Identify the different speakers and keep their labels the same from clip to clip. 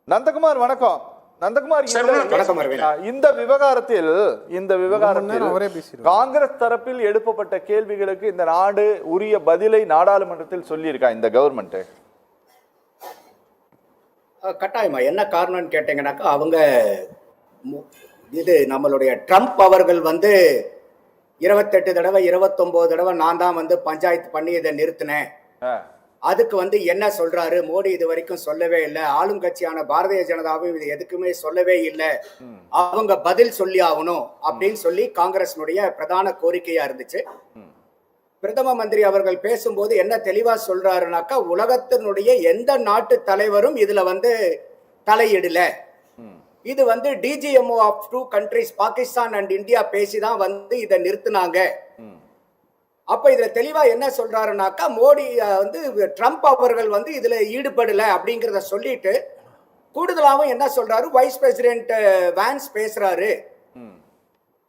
Speaker 1: நந்தகுமார் வணக்கம். நந்தகுமார், இந்த விவகாரத்தில் காங்கிரஸ் தரப்பில் எழுப்பப்பட்ட கேள்விகளுக்கு இந்த நாடு உரிய பதிலை நாடாளுமன்றத்தில் சொல்லியிருக்கா இந்த கவர்மெண்ட்?
Speaker 2: கட்டாயமா என்ன காரணம்னு கேட்டீங்கன்னாக்கா, அவங்க இது நம்மளுடைய ட்ரம்ப் அவர்கள் 28 தடவை 29 தடவை நான் தான் பஞ்சாயத்து பண்ணி இதை நிறுத்தினேன், அதுக்கு என்ன சொல்றாரு, மோடி இது வரைக்கும் சொல்லவே இல்லை, ஆளும் கட்சியான பாரதிய ஜனதாவும் இது எதுக்குமே சொல்லவே இல்லை, அவங்க பதில் சொல்லி ஆகணும் அப்படின்னு சொல்லி காங்கிரஸினுடைய பிரதான கோரிக்கையா இருந்துச்சு. பிரதம மந்திரி அவர்கள் பேசும்போது என்ன தெளிவா சொல்றாருனாக்கா, உலகத்தினுடைய எந்த நாட்டு தலைவரும் இதுல தலையிடல, இது DGMO of 2 countries Pakistan and India பேசிதான் இதை நிறுத்தினாங்க. அப்ப இதுல தெளிவா என்ன சொல்றாருனாக்கா, மோடி ட்ரம்ப் அவர்கள் இதுல ஈடுபடல அப்படிங்கறத சொல்லிட்டு, கூடுதலாகவும் என்ன சொல்றாரு, வைஸ் பிரசிடென்ட் வான்ஸ் பேசுறாரு,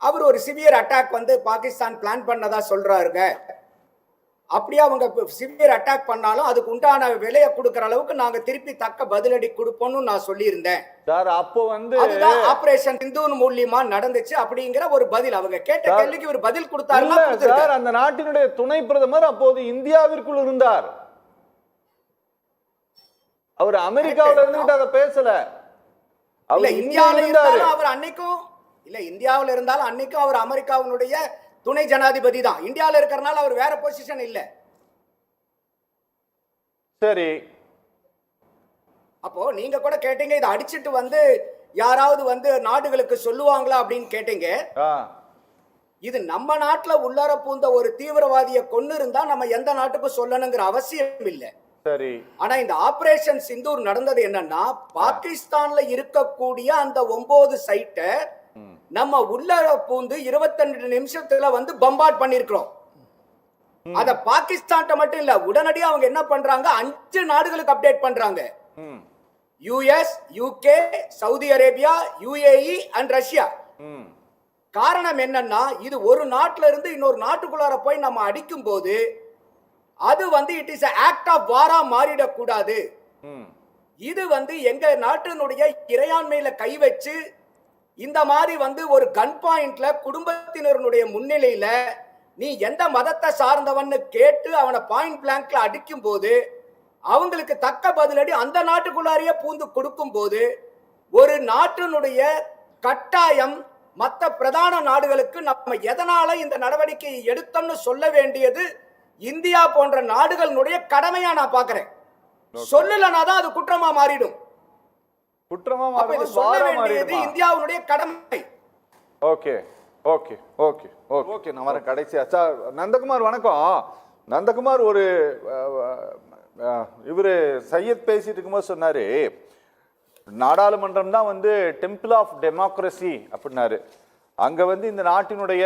Speaker 2: அவர் ஒரு சிவியர் அட்டாக் பாகிஸ்தான் பிளான் பண்ணதா சொல்றாருங்க. அப்படியே அவங்க சிவியர் அட்டாக் பண்ணாலும் அதுக்கு உண்டான விலையை கொடுக்கற அளவுக்கு நாங்க திருப்பி தக்க பதிலடி கொடுப்போம்னு நான் சொல்லியிருந்தேன்.
Speaker 1: அப்போ
Speaker 2: அதுதான் ஆபரேஷன் சிந்தூர் மூலியமா நடந்துச்சு அப்படிங்கிற ஒரு பதில் அவங்க கேட்ட கேள்விக்கு ஒரு பதில் கொடுத்தாரு.
Speaker 1: அந்த நாட்டினுடைய துணை பிரதமர் அப்போது இந்தியாவிற்குள் இருந்தார், அவர் அமெரிக்காவில இருந்துட்டு அதை பேசல.
Speaker 2: அவர் இந்தியாவில இருந்தாலும் அவர் அன்னைக்கும் இல்ல, இந்தியாவில இருந்தாலும் அன்னைக்கும் அவர் அமெரிக்காவினுடைய துணை ஜனாதிபதி தான். இந்தியாவில் இருக்கிறனால அவர் வேற பொசிஷன் இல்ல.
Speaker 1: சரி,
Speaker 2: அப்போ நீங்க கூட கேட்டீங்க, இதை அடிச்சிட்டு யாராவது நாடுகளுக்கு சொல்லுவாங்களா அப்படின்னு கேட்டீங்க. இது நம்ம நாட்டுல உள்ளார பூந்த ஒரு தீவிரவாதியை கொன்னு இருந்தா நம்ம எந்த நாட்டுக்கும் சொல்லணுங்கிற அவசியம் இல்லை.
Speaker 1: சரி,
Speaker 2: ஆனா இந்த ஆபரேஷன் சிந்தூர் நடந்தது என்னன்னா, பாகிஸ்தான்ல இருக்கக்கூடிய அந்த 9 சைட்டை நம்ம உள்ளார பூந்து 22 நிமிஷத்துல பம்பார்ட் பண்ணிருக்கிறோம். அத பாகிஸ்தான் மட்டும் இல்ல, உடனடியாக அவங்க என்ன பண்றாங்க, 5 நாடுகளுக்கு அப்டேட் பண்றாங்க. US, UK, Saudi Arabia, UAE and Russia. காரணம் என்னன்னா, இது ஒரு நாட்டுல இருந்து இன்னொரு நாட்டுக்குள்ளார போய் நம்ம அடிக்கும் போது அது இட் இஸ் ஆக்ட் ஆஃப் வாரா மாறிடக்கூடாது. இது எங்க நாட்டினுடைய இறையாண்மையில கை வச்சு இந்த மாதிரி ஒரு கன் பாயிண்ட்ல குடும்பத்தினருடைய முன்னிலையில நீ எந்த மதத்தை சார்ந்தவன்னு கேட்டு அவனை பாயிண்ட் பிளாங்க்ல அடிக்கும் போது அவங்களுக்கு தக்க பதிலடி அந்த நாட்டுக்குள்ளாரையே பூந்து கொடுக்கும் போது ஒரு நாட்டினுடைய கட்டாயம் மற்ற பிரதான நாடுகளுக்கு நம்ம எதனால இந்த நடவடிக்கையை எடுத்தோம்னு சொல்ல வேண்டியது இந்தியா போன்ற நாடுகளுடைய கடமையா நான் பாக்குறேன். சொல்லலனா தான் அது குற்றமா மாறிடும். இந்தியாவுடைய கடமை.
Speaker 1: ஓகே ஓகே ஓகே ஓகே, நான் வரேன் கடைசியா. நந்தகுமார் வணக்கம். நந்தகுமார், ஒரு இவரு சையத் பேசிட்டு இருக்கும்போது சொன்னாரு, நாடாளுமன்றம் தான் டெம்பிள் ஆஃப் டெமோக்ரஸி அப்படின்னாரு. அங்க இந்த நாட்டினுடைய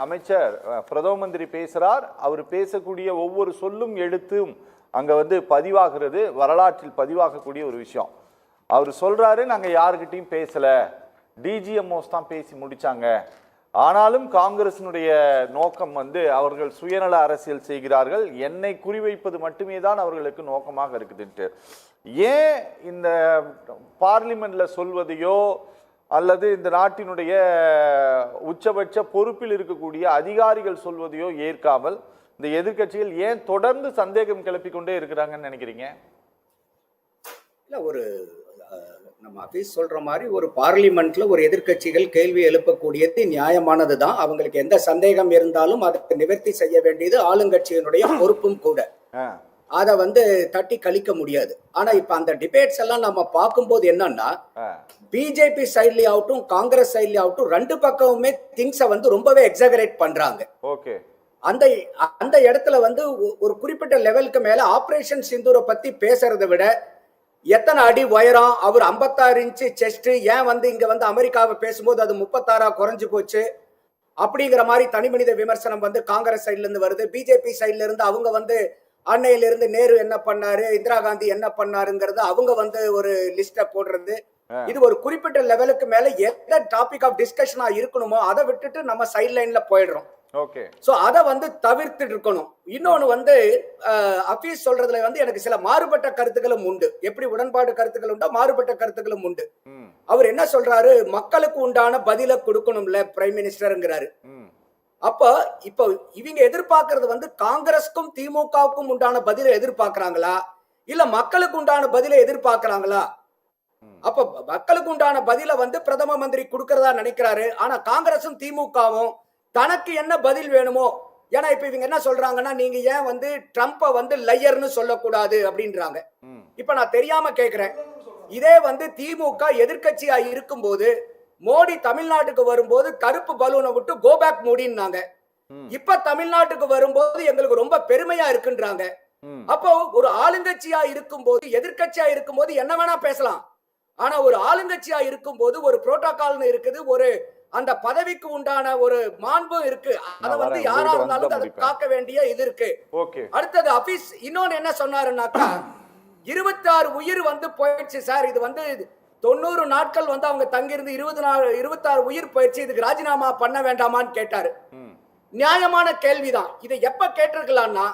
Speaker 1: அமைச்சர் பிரதம மந்திரி பேசுறார், அவர் பேசக்கூடிய ஒவ்வொரு சொல்லும் எழுத்தும் அங்க பதிவாகிறது, வரலாற்றில் பதிவாகக்கூடிய ஒரு விஷயம். அவர் சொல்றாரு, நாங்க யாருக்கிட்டையும் பேசல, டிஜிஎம்ஓஸ் தான் பேசி முடிச்சாங்க, ஆனாலும் காங்கிரசினுடைய நோக்கம் அவர்கள் சுயநல அரசியல் செய்கிறார்கள், என்னை குறிவைப்பது மட்டுமே தான் அவர்களுக்கு நோக்கமாக இருக்குதுன்ட்டு. ஏன் இந்த பார்லிமெண்ட்ல சொல்வதையோ அல்லது இந்த நாட்டினுடைய உச்சபட்ச பொறுப்பில் இருக்கக்கூடிய அதிகாரிகள் சொல்வதையோ ஏற்காமல் இந்த எதிர்கட்சிகள் ஏன் தொடர்ந்து சந்தேகம் கிளப்பிக் கொண்டே இருக்கிறாங்கன்னு நினைக்கிறீங்க?
Speaker 2: இல்ல, ஒரு நம்ம அபீஸ் சொல்ற மாதிரி ஒரு பார்லிமெண்ட்ல ஒரு எதிர்கட்சிகள் கேள்வி எழுப்பக்கூடியது நியாயமானது தான். அவங்களுக்கு எந்த சந்தேகம் இருந்தாலும் அதை நிவர்த்தி செய்ய வேண்டியது ஆளுங்கட்சியினுடைய பொறுப்பும் கூட. அதை தட்டி கழிக்க முடியாது. ஆனா இப்ப அந்த டிபேட்ஸ் எல்லாம் நம்ம பார்க்கும்போது என்னன்னா, பிஜேபி சைட்லயே ஆகட்டும் காங்கிரஸ் சைட்லயே ஆகட்டும் 2 பக்கமுமே திங்ஸை ரொம்பவே எக்ஸாகரேட் பண்றாங்க.
Speaker 1: ஓகே,
Speaker 2: அந்த அந்த இடத்துல ஒரு குறிப்பிட்ட லெவலுக்கு மேல ஆபரேஷன் சிந்தூரை பத்தி பேசுறதை விட எத்தனை அடி உயரம், அவர் 56 இன்ச்சு செஸ்ட், ஏன் இங்க அமெரிக்காவை பேசும்போது அது 36 குறைஞ்சு போச்சு அப்படிங்கிற மாதிரி தனி மனித விமர்சனம் காங்கிரஸ் சைட்ல இருந்து வருது. பிஜேபி சைட்ல இருந்து அவங்க அன்னையில இருந்து நேரு என்ன பண்ணாரு, இந்திரா காந்தி என்ன பண்ணாருங்கிறது அவங்க ஒரு லிஸ்ட போடுறது. இது ஒரு குறிப்பிட்ட லெவலுக்கு மேல எந்த டாபிக் ஆஃப் டிஸ்கஷனா இருக்கணுமோ அதை விட்டுட்டு நம்ம சைட் லைன்ல போயிடுறோம்.
Speaker 1: ஓகே.
Speaker 2: சோ அத வந்து தவிர்த்துட்டு இருக்கணும். இன்னொன்னு வந்து அபீஸ் சொல்றதுல வந்து எனக்கு சில மாறுபட்ட கருத்துக்களும் உண்டு. எப்படி உடன்பாடு கருத்துக்கள் உண்டோ மாறுபட்ட கருத்துக்களும் உண்டு. அவர் என்ன சொல்றாரு, மக்களுக்கு உண்டான பதில கொடுக்கணும்ல பிரைம் மினிஸ்டர்ங்கிறாரு. அப்ப இப்ப இவங்க எதிர்பார்க்கறது வந்து காங்கிரஸ்க்கும் திமுகவுக்கும் உண்டான பதில எதிர்பார்க்கறாங்களா இல்ல மக்களுக்கு உண்டான பதில எதிர்பார்க்கறாங்களா? அப்ப மக்களுக்கு உண்டான பதில வந்து பிரதம மந்திரி கொடுக்கறதா நினைக்கிறாரு. ஆனா காங்கிரசும் திமுகவும் தனக்கு என்ன பதில் வேணுமோ, ஏன்னா இப்ப இவங்க என்ன சொல்றாங்கன்னா, நீங்க ஏன் வந்து ட்ரம்ப வந்து லையர்னு சொல்லக்கூடாது அப்படின்றாங்க. இப்ப நான் தெரியாம கேக்குறேன், இதே வந்து திமுக எதிர்கட்சியா இருக்கும்போது மோடி தமிழ்நாட்டுக்கு வரும்போது கருப்பு பலூனை விட்டு கோ பேக் மோடின்னாங்க. இப்ப தமிழ்நாட்டுக்கு வரும்போது எங்களுக்கு ரொம்ப பெருமையா இருக்குன்றாங்க. அப்போ ஒரு ஆளுங்கட்சியா இருக்கும்போது எதிர்கட்சியா இருக்கும்போது என்ன வேணா பேசலாம். ஆனா ஒரு ஆளுங்கட்சியா இருக்கும்போது ஒரு புரோட்டோகால்னு இருக்குது, ஒரு அந்த பதவிக்கு உண்டான ஒரு மாண்பு இருக்கு. அத வந்து யாரா இருந்தாலும் அதை காக்க வேண்டிய இது இருக்கு. அடுத்தது அபீஸ் இன்னொன்னு என்ன சொன்னாருன்னாக்கா, 26 உயிர் வந்து போயிடுச்சு சார். இது வந்து 90 நாட்கள் வந்து அவங்க தங்கியிருந்து 26 உயிர் போயிடுச்சு. இதுக்கு ராஜினாமா பண்ண வேண்டாமான்னு கேட்டாரு. நியாயமான கேள்விதான். இதை எப்ப கேட்டிருக்கலாம்னா,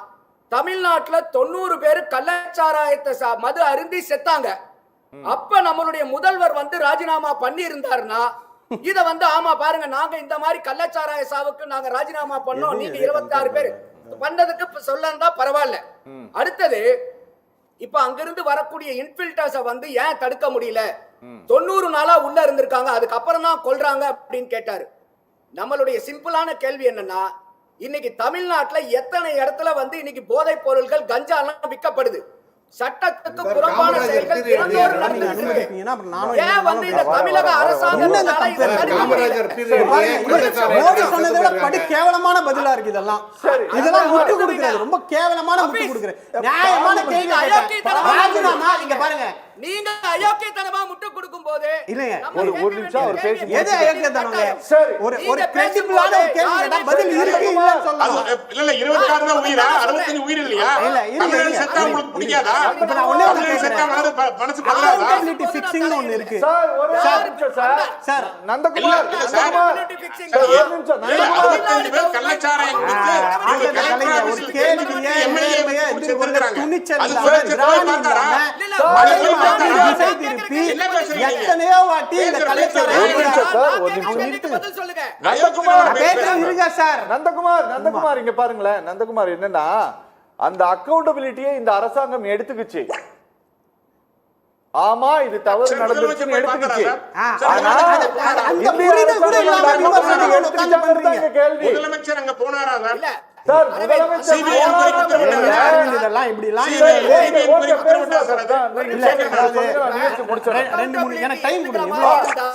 Speaker 2: தமிழ்நாட்டுல 90 பேர் கள்ளச்சாராயத்தை மது அருந்தி செத்தாங்க. அப்ப நம்மளுடைய முதல்வர் வந்து ராஜினாமா பண்ணி இருந்தாருன்னா, இத வந்து ஆமா பாருங்க நாங்க இந்த மாதிரி கள்ளச்சாராய சாவுக்கு நாங்க ராஜினாமா பண்ணோம், நீங்க 26 பேர் பண்ணதுக்கு சொல்லந்தா பரவாயில்ல. அடுத்தது இப்ப அங்கிருந்து வரக்கூடிய இன்ஃபில்டர்ஸ வந்து ஏன் தடுக்க முடியல? 90 நாளா உள்ள இருந்திருக்காங்க, அதுக்கப்புறம் தான் கொல்றாங்க அப்படின்னு கேட்டாரு. நம்மளுடைய சிம்பிளான கேள்வி என்னன்னா, இன்னைக்கு தமிழ்நாட்டுல எத்தனை இடத்துல வந்து இன்னைக்கு போதைப் பொருள்கள் கஞ்சா எல்லாம் விற்கப்படுது? சட்டத்துக்கு புறம்பான செயல்கள் தினந்தோறும் நடந்துட்டு. ஏன் வந்து இந்த தமிழக அரசாங்கம்
Speaker 3: மோடி சொன்னதை விட படு கேவலமான பதிலா இருக்கு இதெல்லாம். இதெல்லாம் முட்டு கொடுக்கிறது, ரொம்ப கேவலமான முட்டு கொடுக்கிறது. நியாயமான கேள்வி. ராஜினாமா இங்க பாருங்க,
Speaker 2: நீங்க அயோக்கியத்தனமா முட்டு கொடுக்கும் போது
Speaker 1: ஒரு நிமிஷம் அவர் பேசி
Speaker 3: எது அயோக்கியத்தனங்க? ஒரு கிரெடிபிளான ஒரு கேள்வி கேட்டா பதில் இருக்கு இல்ல சொல்லலாம்.
Speaker 4: இல்ல 26 தான் உயிரா? 65 உயிர் இல்லையா?
Speaker 3: இல்ல
Speaker 4: தமிழக செத்தா உங்களுக்கு பிடிக்காதா?
Speaker 3: இப்ப நான் ஒண்ணே ஒண்ணு
Speaker 4: செத்தா
Speaker 3: கேக்குறேன்,
Speaker 4: மனசு பதறாதா?
Speaker 3: அக்கவுண்டபிலிட்டி ஃபிக்சிங்னு ஒன்னு இருக்கு
Speaker 1: சார். ஒரு நிமிஷம் சார்.
Speaker 3: சார்
Speaker 1: நந்தகுமார் ஒரு நிமிஷம்.
Speaker 4: 65 பேர் கள்ளச்சாராயம் குடித்து
Speaker 3: ஒரு கேள்வியை நேர்மையா ஒரு துணிச்சல் இல்லாம திராணி இல்லாம எத்தனையோ வாட்டி இந்த
Speaker 1: நந்தகுமார் இங்க பாருங்களேன். நந்தகுமார் என்னன்னா, அந்த அக்கவுண்டபிலிட்டியை இந்த அரசாங்கம் எடுத்துக்கிச்சு. ஆமா இது தவறு நடந்துருச்சுன்னு எடுத்துக்கிச்சு.
Speaker 4: முதலமைச்சர் அங்க போனாரா?
Speaker 1: சார் முதலமைச்சர்
Speaker 3: இதெல்லாம் இப்படி எல்லாம்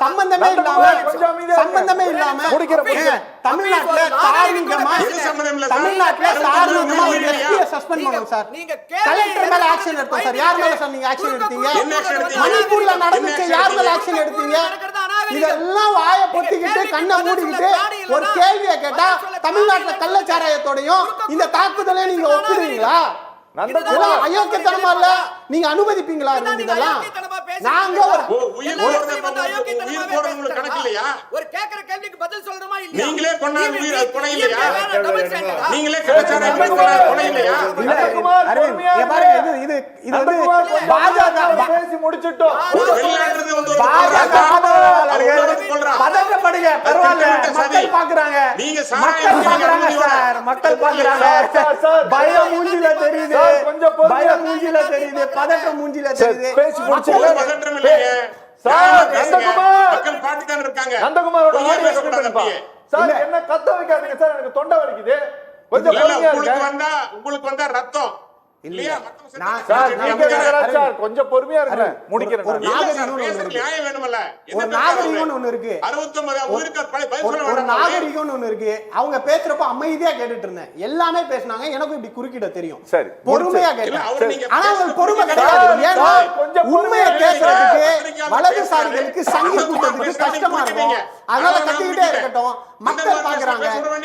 Speaker 3: சம்பந்தமே இல்லாம தமிழ்நாட்டுல தார்மீகமா ஒரு எஸ்பியை சஸ்பெண்ட் பண்ணோம் சார். கலெக்டர் மேல ஆக்ஷன் எடுத்தோம் சார். யார் மேல சார் நீங்க ஆக்ஷன் எடுத்தீங்க? மணிப்பூர்ல நடந்துச்சு, யார் மேல ஆக்ஷன் எடுத்தீங்க? இதெல்லாம் வாய பொத்திக்கிட்டு கண்ணை மூடிக்கிட்டு ஒரு கேள்வியை கேட்டா தமிழ்நாட்டுல கள்ளச்சாராயத்தோடையும் இந்த தாக்குதலை நீங்க ஒப்பிடுவீங்களா? அயோக்கியத்தனமா இல்ல, நீங்க அனுமதிப்பீங்களா? இதெல்லாம் நாங்க
Speaker 4: உயிர் போடுறது கணக்கு இல்லையா?
Speaker 2: ஒரு கேக்குற கேள்விக்கு பதில் சொல்லணுமா இல்லையா?
Speaker 4: நீங்களே கொண்டா உயிர் அது கொலை இல்லையா? நீங்களே கள்ளச்சாராயம் கொலை இல்லையா?
Speaker 3: இது வந்து பாஜக
Speaker 1: பேசி முடிச்சிட்டோம்.
Speaker 3: பதட்டப்படுங்க, பரவாயில்ல, மக்கள் பாக்குறாங்க, மக்கள் பாக்குறாங்க சார், மக்கள் பாக்குறாங்க. பயம் மூஞ்சில தெரியுது, பயம் மூஞ்சில தெரியுது, பதட்டம் மூஞ்சில தெரியுது.
Speaker 1: பேசி முடிச்சீங்க.
Speaker 4: பதட்டம் இல்லைங்க
Speaker 1: சார். நந்தகுமார்
Speaker 4: மக்கள் பாத்துதான் இருக்காங்க.
Speaker 1: நந்தகுமாரோட ஆடியோ கேட்கணும்பா சார். என்ன கத்த வைக்காதீங்க சார், எனக்கு தொண்டை வலிக்குது. கொஞ்சம் பொறுமையா இருங்க.
Speaker 4: உங்களுக்கு வந்தா ரத்தம் இல்லையா?
Speaker 1: சார் நீங்க சார் கொஞ்சம் பொறுமையா இருங்க, முடிக்கிறேன்.
Speaker 3: ஒரு
Speaker 4: நியாயம் வேணும்ல.
Speaker 3: ஒரு நாகரிகம்னு ஒண்ணு இருக்கு,
Speaker 4: 69 ஊருக்கு பதில் சொல்ல
Speaker 3: ஒரு
Speaker 4: வேண்டாம்.
Speaker 3: நாகரிகம்னு ஒண்ணு இருக்கு. அவங்க பேசுறப்ப அமைதியா கேட்டுட்டு இருந்தேன். எல்லாமே பேசினாங்க, எனக்கும் இப்படி குறுக்கிட தெரியும்.
Speaker 1: சரி
Speaker 3: பொறுமையா கேட்டேன். ஆனா அவங்க பொறுமை கிடையாது. ஏன்னா உண்மையை பேசுறதுக்கு வலதுசாரிகளுக்கு சங்கி கூட்டத்துக்கு கஷ்டமா இருக்கும். அதனால கத்திக்கிட்டே இருக்கட்டும், மக்கள் பாக்குறாங்க.